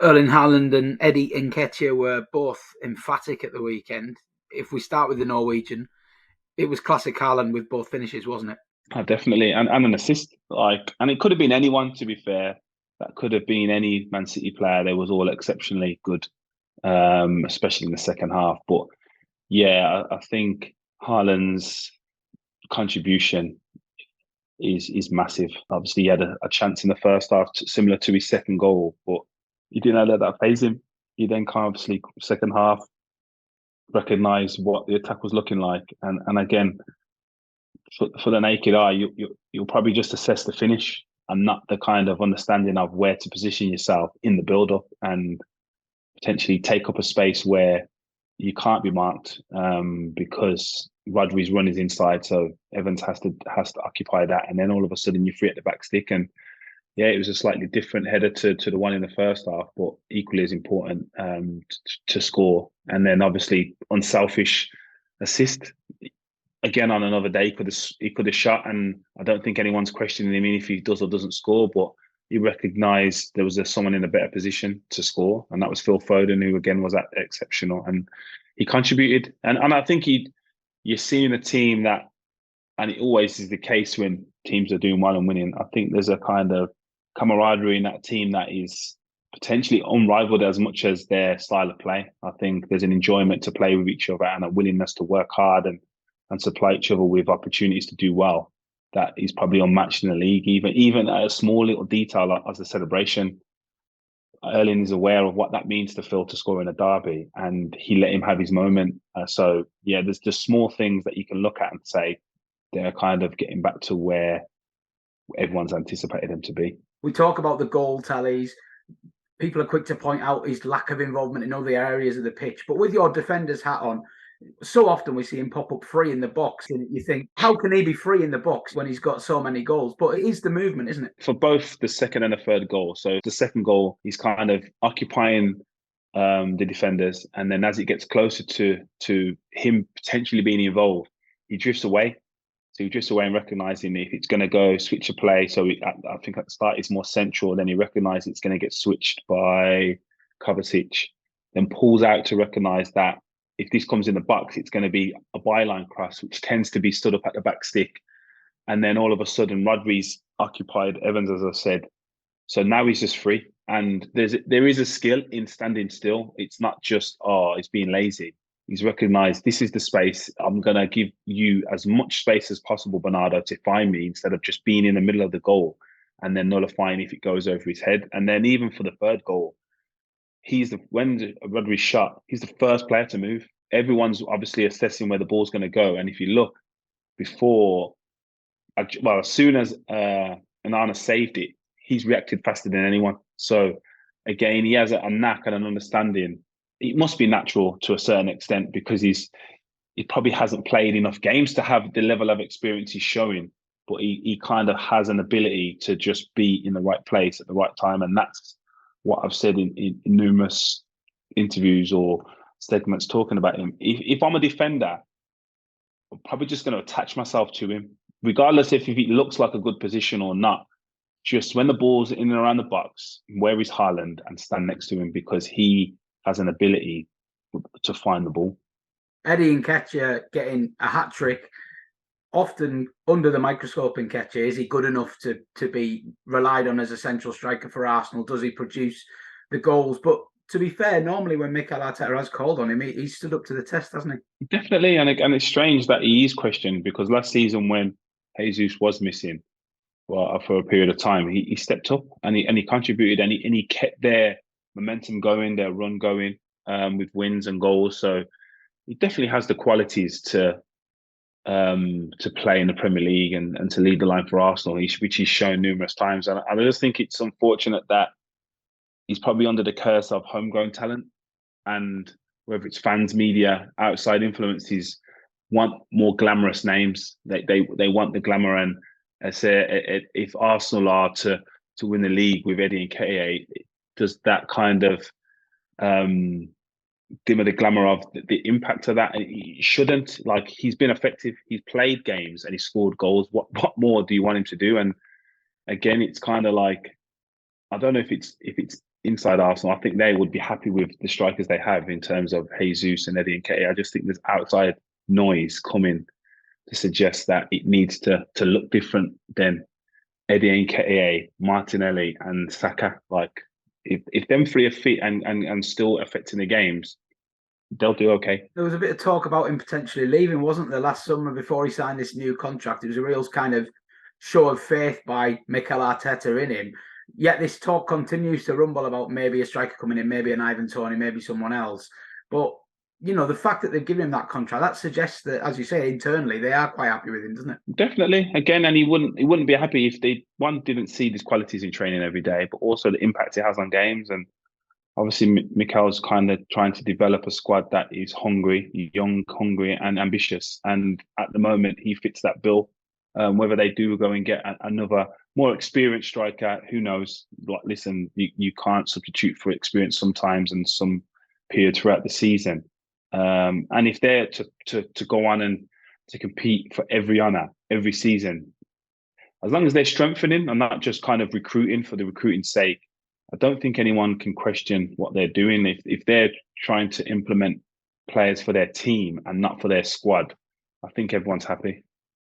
Erling Haaland and Eddie Nketiah were both emphatic at the weekend. If we start with the Norwegian, it was classic Haaland with both finishes, wasn't it? Oh, definitely, and an assist. And it could have been anyone. To be fair, that could have been any Man City player. They was all exceptionally good, especially in the second half. But yeah, I think Haaland's contribution is massive. Obviously, he had a chance in the first half, similar to his second goal, but he didn't let that phase him. He then kind of obviously second half recognised what the attack was looking like, and again, for the naked eye, you'll probably just assess the finish and not the kind of understanding of where to position yourself in the build up and potentially take up a space where you can't be marked because Rodri's run is inside, so Evans has to occupy that, and then all of a sudden you're free at the back stick. And yeah, it was a slightly different header to the one in the first half, but equally as important to score. And then obviously unselfish assist. Again, on another day, he could have shot, and I don't think anyone's questioning him if he does or doesn't score. But he recognised there was someone in a better position to score, and that was Phil Foden, who again was exceptional, and he contributed. And I think you're seeing a team that, and it always is the case when teams are doing well and winning. I think there's a kind of camaraderie in that team that is potentially unrivaled as much as their style of play. I think there's an enjoyment to play with each other and a willingness to work hard and supply each other with opportunities to do well that is probably unmatched in the league. Even at a small little detail as a celebration, Erling is aware of what that means to Phil to score in a derby, and he let him have his moment. So yeah, there's just small things that you can look at and say they're kind of getting back to where everyone's anticipated them to be. We talk about the goal tallies. People are quick to point out his lack of involvement in other areas of the pitch, but with your defender's hat on, so often we see him pop up free in the box, and you think, how can he be free in the box when he's got so many goals? But it is the movement, isn't it? For both the second and the third goal. So the second goal, he's kind of occupying the defenders, and then as it gets closer to him potentially being involved, he drifts away. So he drifts away and recognising if it's going to go switch a play. So I think at the start it's more central. Then he recognises it's going to get switched by Kovacic. Then pulls out to recognise that if this comes in the box, it's going to be a byline cross, which tends to be stood up at the back stick. And then all of a sudden, Rodri's occupied Evans, as I said. So now he's just free. And there is a skill in standing still. It's not just, it's being lazy. He's recognised this is the space. I'm going to give you as much space as possible, Bernardo, to find me instead of just being in the middle of the goal and then nullifying if it goes over his head. And then even for the third goal, when Rodri shot, he's the first player to move. Everyone's obviously assessing where the ball's going to go. And if you look as soon as Onana saved it, he's reacted faster than anyone. So again, he has a knack and an understanding. It must be natural to a certain extent because he probably hasn't played enough games to have the level of experience he's showing, but he kind of has an ability to just be in the right place at the right time. And that's what I've said in numerous interviews or segments talking about him. If I'm a defender, I'm probably just going to attach myself to him, regardless if it looks like a good position or not. Just when the ball's in and around the box, where is Haaland, and stand next to him because he has an ability to find the ball. Eddie Nketiah getting a hat-trick, often under the microscope. Nketiah, is he good enough to be relied on as a central striker for Arsenal? Does he produce the goals? But to be fair, normally when Mikel Arteta has called on him, he stood up to the test, hasn't he? Definitely, and it's strange that he is questioned because last season when Jesus was missing, well, for a period of time, he stepped up and he contributed and he kept their momentum going, their run going with wins and goals. So he definitely has the qualities to play in the Premier League and to lead the line for Arsenal, which he's shown numerous times. And I just think it's unfortunate that he's probably under the curse of homegrown talent, and whether it's fans, media, outside influences want more glamorous names. They want the glamour. And I say if Arsenal are to win the league with Eddie Nketah, does that kind of dimmer the glamour of the impact of that? He shouldn't. Like, he's been effective. He's played games and he scored goals. What more do you want him to do? And again, it's kind of like, I don't know if it's inside Arsenal, I think they would be happy with the strikers they have in terms of Jesus and Eddie Nketah. I just think there's outside noise coming to suggest that it needs to look different than Eddie Nketah, Martinelli, and Saka. Like if them three are fit and still affecting the games, they'll do okay. There was a bit of talk about him potentially leaving, wasn't there, last summer before he signed this new contract? It was a real kind of show of faith by Mikel Arteta in him. Yet this talk continues to rumble about maybe a striker coming in, maybe an Ivan Toney, maybe someone else. But, you know, the fact that they've given him that contract, that suggests that, as you say, internally, they are quite happy with him, doesn't it? Definitely. Again, and he wouldn't be happy if they, one, didn't see these qualities in training every day, but also the impact it has on games. And obviously, Mikel's kind of trying to develop a squad that is hungry, young, hungry, and ambitious. And at the moment, he fits that bill. Whether they do go and get another more experienced striker, who knows? Like, listen, you can't substitute for experience sometimes and some period throughout the season. And if they're to go on and to compete for every honour every season, as long as they're strengthening and not just kind of recruiting for the recruiting's sake, I don't think anyone can question what they're doing. If they're trying to implement players for their team and not for their squad, I think everyone's happy.